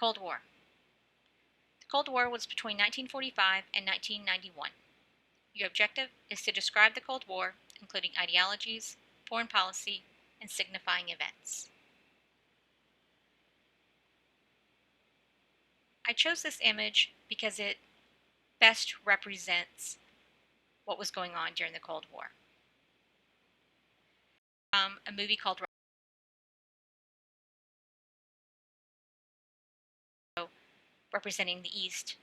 Cold War. The Cold War was between 1945 and 1991. Your objective is to describe the Cold War, including ideologies, foreign policy, and signifying events. I chose this image because it best represents what was going on during the Cold War. A movie called representing the East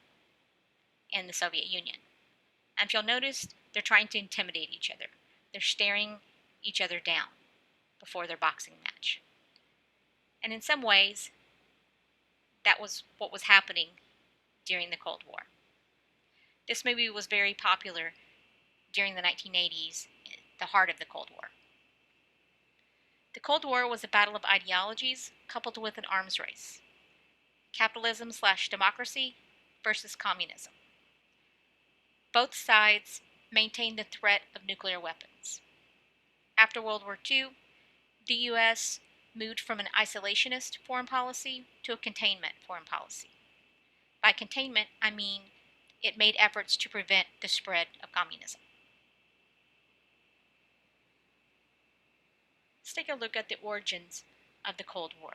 and the Soviet Union. And if you'll notice, they're trying to intimidate each other. They're staring each other down before their boxing match. And in some ways, that was what was happening during the Cold War. This movie was very popular during the 1980s, the heart of the Cold War. The Cold War was a battle of ideologies coupled with an arms race. Capitalism/democracy versus communism. Both sides maintained the threat of nuclear weapons. After World War II, the U.S. moved from an isolationist foreign policy to a containment foreign policy. By containment, I mean it made efforts to prevent the spread of communism. Let's take a look at the origins of the Cold War.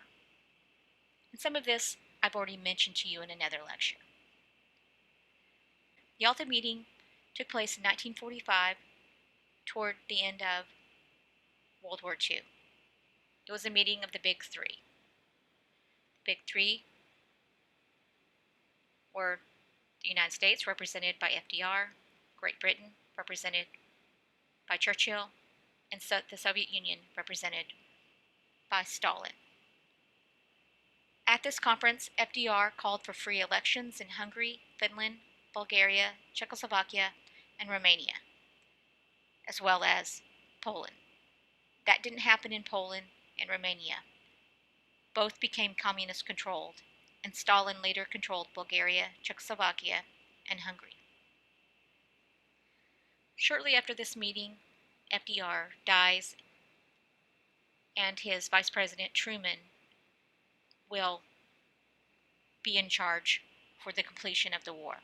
And some of this I've already mentioned to you in another lecture. The Yalta meeting took place in 1945 toward the end of World War II. It was a meeting of the Big Three. The Big Three were the United States, represented by FDR, Great Britain, represented by Churchill, and the Soviet Union, represented by Stalin. At this conference, FDR called for free elections in Hungary, Finland, Bulgaria, Czechoslovakia, and Romania, as well as Poland. That didn't happen in Poland and Romania. Both became communist-controlled, and Stalin later controlled Bulgaria, Czechoslovakia, and Hungary. Shortly after this meeting, FDR dies, and his Vice President Truman will be in charge for the completion of the war.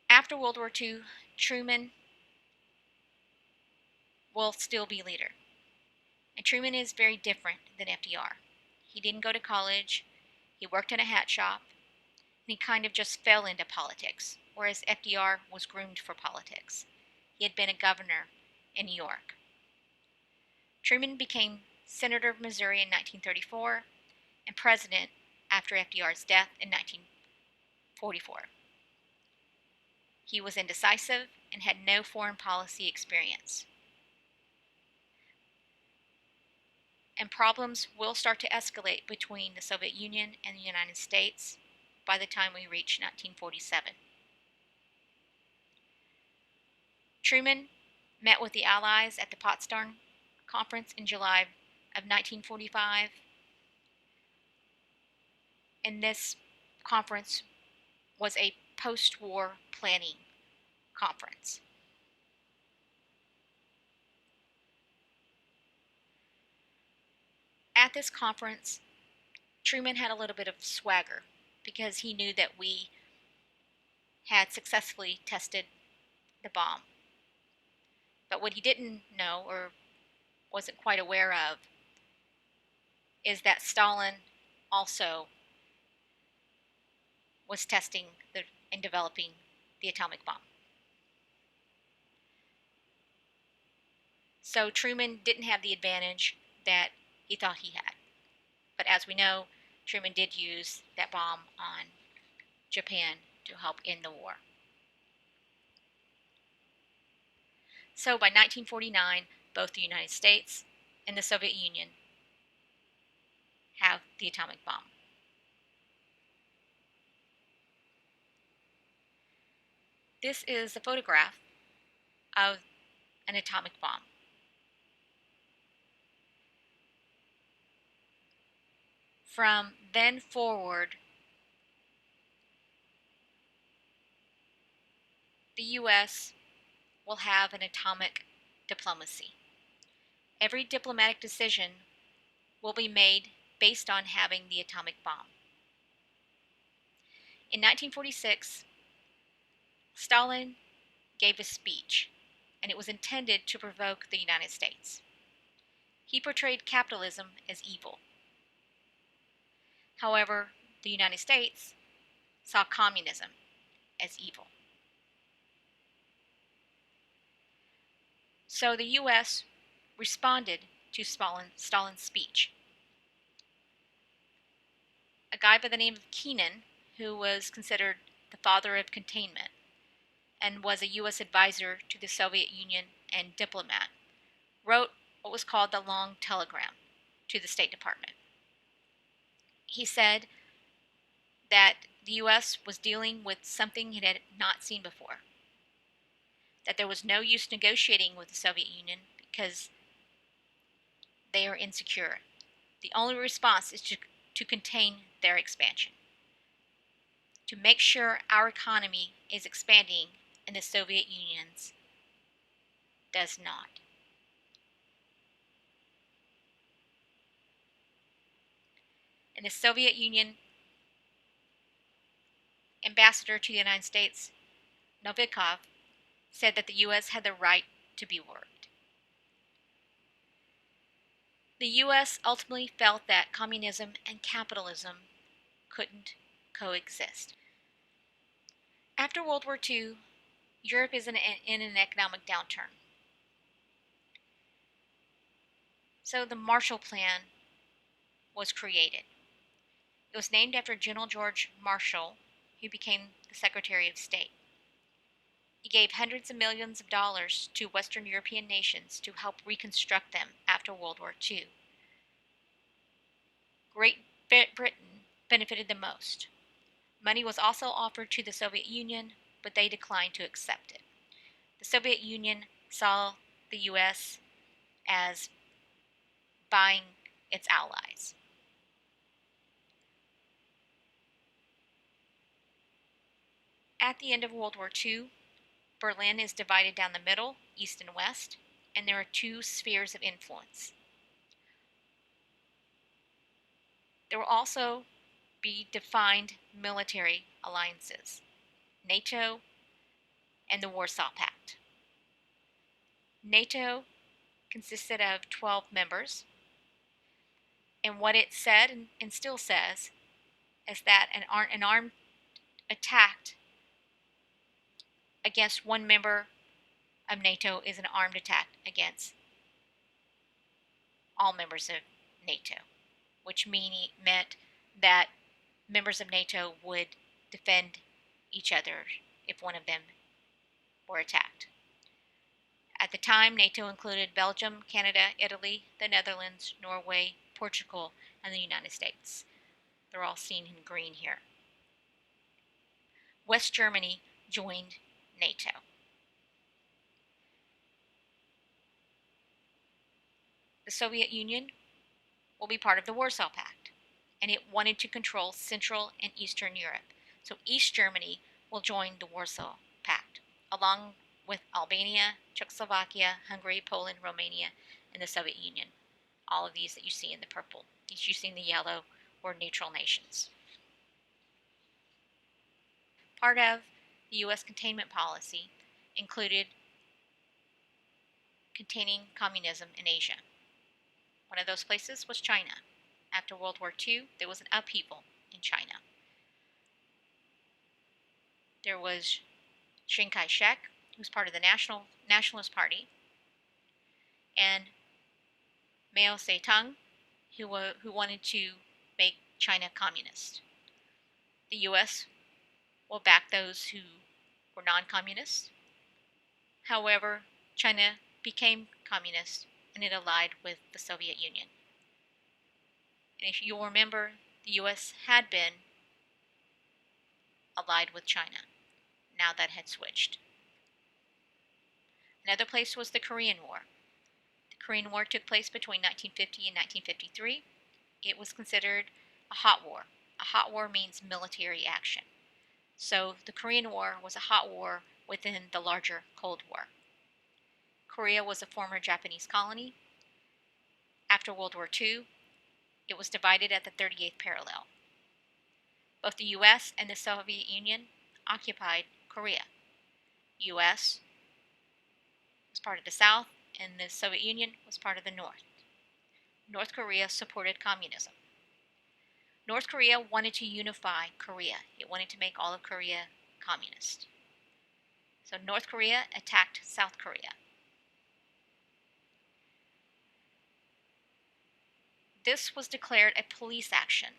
After World War II, Truman will still be leader. And Truman is very different than FDR. He didn't go to college, he worked in a hat shop, and he kind of just fell into politics, whereas FDR was groomed for politics. He had been a governor in New York. Truman became Senator of Missouri in 1934 and president after FDR's death in 1944. He was indecisive and had no foreign policy experience. And problems will start to escalate between the Soviet Union and the United States by the time we reach 1947. Truman met with the Allies at the Potsdam Conference in July of 1945, and this conference was a post-war planning conference. At this conference, Truman had a little bit of swagger because he knew that we had successfully tested the bomb. But what he didn't know, or wasn't quite aware of, is that Stalin also was testing and developing the atomic bomb. So Truman didn't have the advantage that he thought he had. But as we know, Truman did use that bomb on Japan to help end the war. So by 1949, both the United States and the Soviet Union have the atomic bomb. This is a photograph of an atomic bomb. From then forward, the U.S. will have an atomic diplomacy. Every diplomatic decision will be made based on having the atomic bomb. In 1946, Stalin gave a speech, and it was intended to provoke the United States. He portrayed capitalism as evil. However, the United States saw communism as evil. So the US responded to Stalin's speech. A guy by the name of Keenan, who was considered the father of containment and was a US advisor to the Soviet Union and diplomat, wrote what was called the Long Telegram to the State Department. He said that the US was dealing with something it had not seen before, that there was no use negotiating with the Soviet Union because they are insecure. The only response is to contain their expansion, to make sure our economy is expanding and the Soviet Union's does not. And the Soviet Union ambassador to the United States, Novikov, said that the U.S. had the right to be worried. The U.S. ultimately felt that communism and capitalism couldn't coexist. After World War II, Europe is in an economic downturn. So the Marshall Plan was created. It was named after General George Marshall, who became the Secretary of State. He gave hundreds of millions of dollars to Western European nations to help reconstruct them after World War II. Great Britain benefited the most. Money was also offered to the Soviet Union, but they declined to accept it. The Soviet Union saw the U.S. as buying its allies. At the end of World War II, Berlin is divided down the middle, east and west, and there are two spheres of influence. There will also be defined military alliances, NATO and the Warsaw Pact. NATO consisted of 12 members, and what it said and still says is that an armed attack against one member of NATO is an armed attack against all members of NATO, which meant that members of NATO would defend each other if one of them were attacked. At the time, NATO included Belgium, Canada, Italy, the Netherlands, Norway, Portugal, and the United States. They're all seen in green here. West Germany joined NATO. The Soviet Union will be part of the Warsaw Pact, and it wanted to control Central and Eastern Europe. So East Germany will join the Warsaw Pact, along with Albania, Czechoslovakia, Hungary, Poland, Romania, and the Soviet Union. All of these that you see in the purple. These you see in the yellow were neutral nations. Part of the U.S. containment policy included containing communism in Asia. One of those places was China. After World War II, there was an upheaval in China. There was Chiang Kai-shek, who was part of the Nationalist Party, and Mao Zedong, who wanted to make China communist. The U.S. will back those who were non-communists. However, China became communist and it allied with the Soviet Union. And if you'll remember, the U.S. had been allied with China. Now that had switched. Another place was the Korean War. The Korean War took place between 1950 and 1953. It was considered a hot war. A hot war means military action. So the Korean War was a hot war within the larger Cold War. Korea was a former Japanese colony. After World War II, it was divided at the 38th parallel. Both the U.S. and the Soviet Union occupied Korea. U.S. was part of the South, and the Soviet Union was part of the North. North Korea supported communism. North Korea wanted to unify Korea. It wanted to make all of Korea communist. So North Korea attacked South Korea. This was declared a police action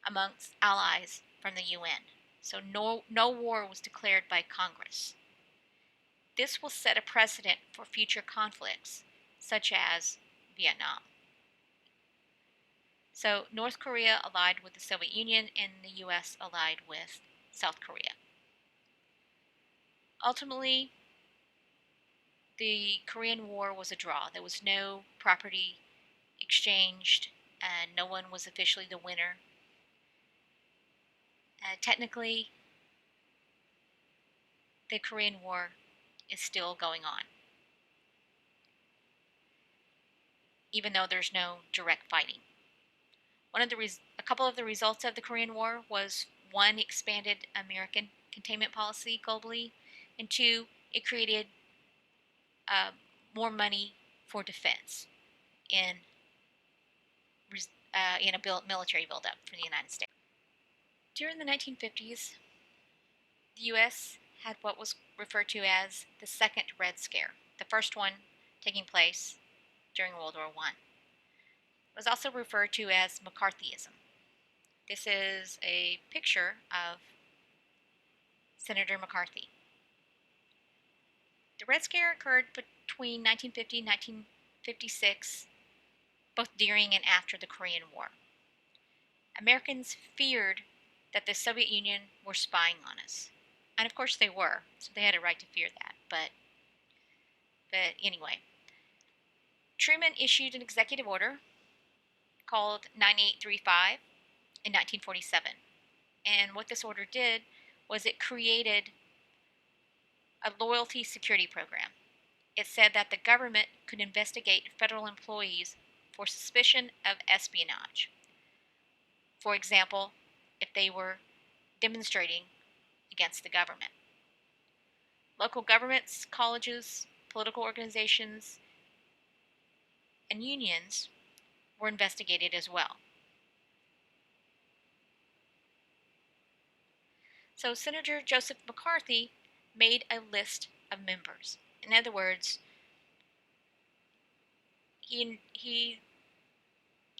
amongst allies from the UN. So no war was declared by Congress. This will set a precedent for future conflicts, such as Vietnam. So North Korea allied with the Soviet Union, and the US allied with South Korea. Ultimately, the Korean War was a draw. There was no property exchanged, and no one was officially the winner. Technically, the Korean War is still going on, even though there's no direct fighting. A couple of the results of the Korean War was, one, expanded American containment policy globally, and two, it created uh, more money for defense in a military buildup for the United States. During the 1950s, the U.S. had what was referred to as the Second Red Scare, the first one taking place during World War I. It was also referred to as McCarthyism. This is a picture of Senator McCarthy. The Red Scare occurred between 1950 and 1956, both during and after the Korean War. Americans feared that the Soviet Union were spying on us. And of course they were, so they had a right to fear that. But anyway, Truman issued an executive order called 9835 in 1947. And what this order did was it created a loyalty security program. It said that the government could investigate federal employees for suspicion of espionage. For example, if they were demonstrating against the government. Local governments, colleges, political organizations, and unions were investigated as well. So Senator Joseph McCarthy made a list of members. In other words, he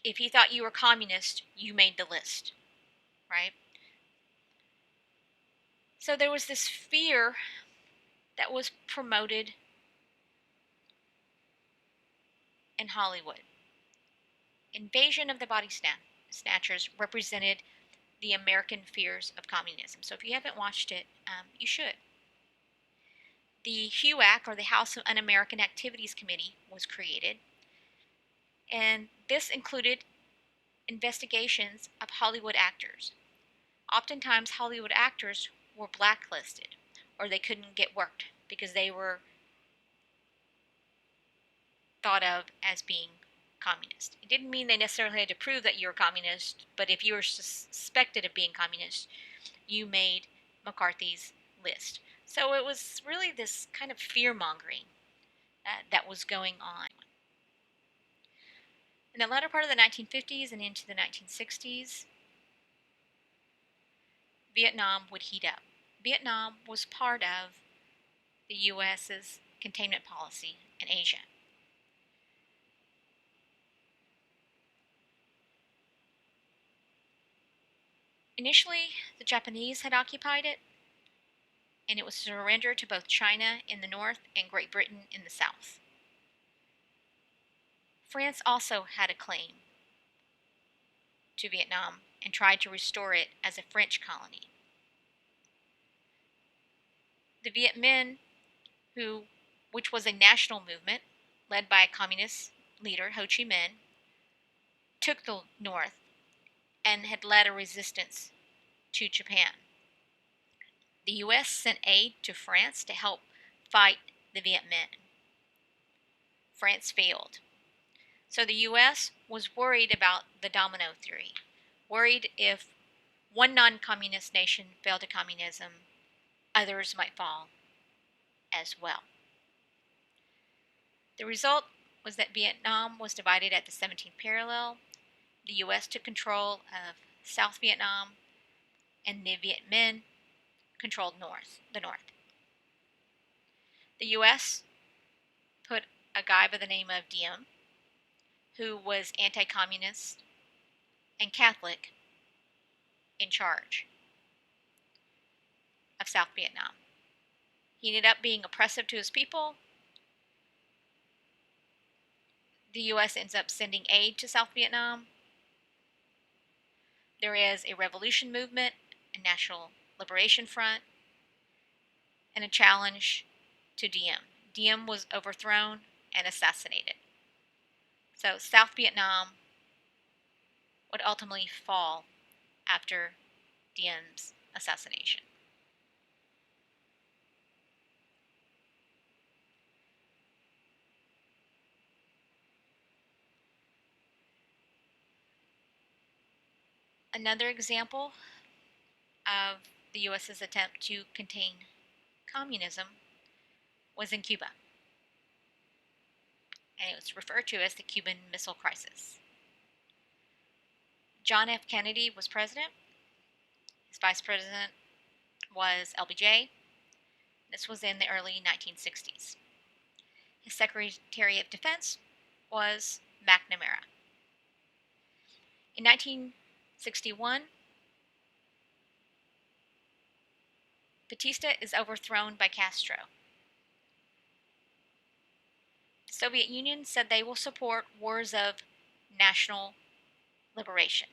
if he thought you were communist, you made the list, right? So there was this fear that was promoted in Hollywood. Invasion of the Body Snatchers represented the American fears of communism. So if you haven't watched it, you should. The HUAC, or the House of Un-American Activities Committee, was created, and this included investigations of Hollywood actors. Oftentimes, Hollywood actors were blacklisted, or they couldn't get worked because they were thought of as being communist. It didn't mean they necessarily had to prove that you were communist, but if you were suspected of being communist, you made McCarthy's list. So it was really this kind of fear-mongering that was going on. In the latter part of the 1950s and into the 1960s, Vietnam would heat up. Vietnam was part of the U.S.'s containment policy in Asia. Initially, the Japanese had occupied it, and it was surrendered to both China in the north and Great Britain in the south. France also had a claim to Vietnam and tried to restore it as a French colony. The Viet Minh, which was a national movement led by a communist leader, Ho Chi Minh, took the north and had led a resistance to Japan. The U.S. sent aid to France to help fight the Viet Minh. France failed. So the US was worried about the domino theory, worried if one non-communist nation fell to communism, others might fall as well. The result was that Vietnam was divided at the 17th parallel. The US took control of South Vietnam, and the Viet Minh controlled the North. The US put a guy by the name of Diem, who was anti-communist and Catholic, in charge of South Vietnam. He ended up being oppressive to his people. The US ends up sending aid to South Vietnam. There is a revolution movement, a national liberation front, and a challenge to Diem. Diem was overthrown and assassinated. So South Vietnam would ultimately fall after Diem's assassination. Another example of the US's attempt to contain communism was in Cuba, and it was referred to as the Cuban Missile Crisis. John F. Kennedy was president. His vice president was LBJ. This was in the early 1960s. His Secretary of Defense was McNamara. In 1961, Batista is overthrown by Castro. The Soviet Union said they will support wars of national liberation,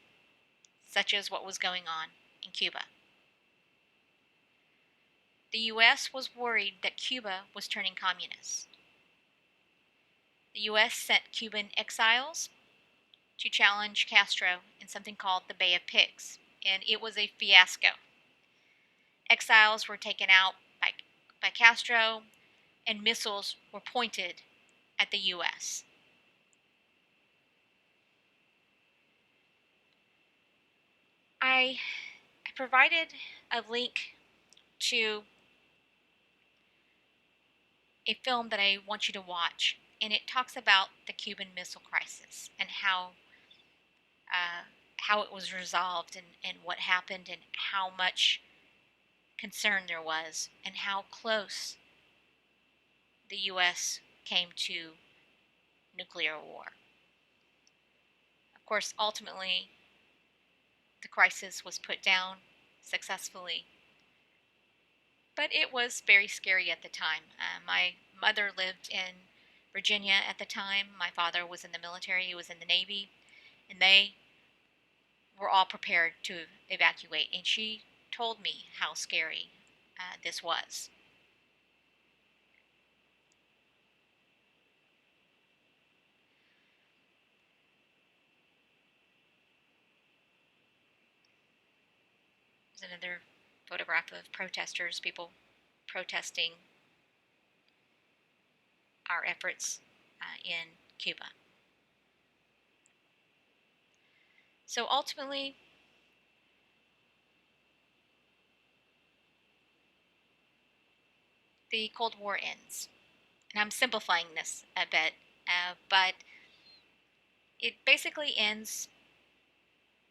such as what was going on in Cuba. The US was worried that Cuba was turning communist. The US sent Cuban exiles to challenge Castro in something called the Bay of Pigs, and it was a fiasco. Exiles were taken out by Castro, and missiles were pointed at the US. I provided a link to a film that I want you to watch, and it talks about the Cuban Missile Crisis and uh, how it was resolved and what happened and how much concern there was and how close the U.S. came to nuclear war. Of course, ultimately, the crisis was put down successfully, but it was very scary at the time. My mother lived in Virginia at the time. My father was in the military, he was in the Navy, and they were all prepared to evacuate. And she told me how scary this was. There's another photograph of protesters, people protesting our efforts in Cuba. So ultimately, the Cold War ends. And I'm simplifying this a bit, but it basically ends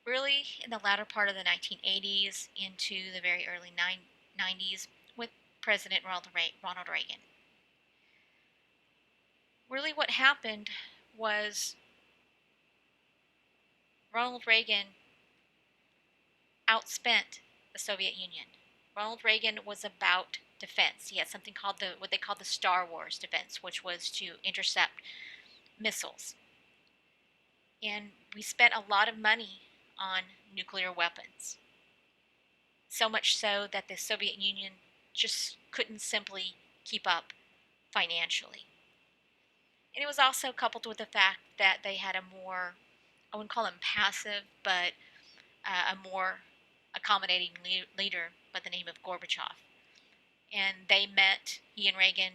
really in the latter part of the 1980s into the very early 90s with President Ronald Reagan. Really, what happened was Ronald Reagan outspent the Soviet Union. Ronald Reagan was about defense. He had something called what they called the Star Wars defense, which was to intercept missiles. And we spent a lot of money on nuclear weapons. So much so that the Soviet Union just couldn't simply keep up financially. And it was also coupled with the fact that they had a more, I wouldn't call him passive, but a more accommodating leader by the name of Gorbachev. And they met, he and Reagan,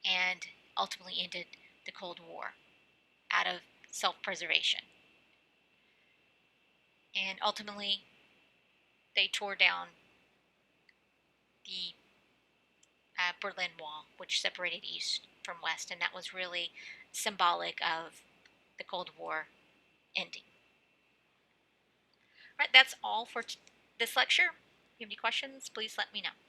and ultimately ended the Cold War. out of self-preservation. And ultimately, they tore down the Berlin Wall, which separated East from West, and that was really symbolic of the Cold War ending. All right, that's all for this lecture. If you have any questions, please let me know.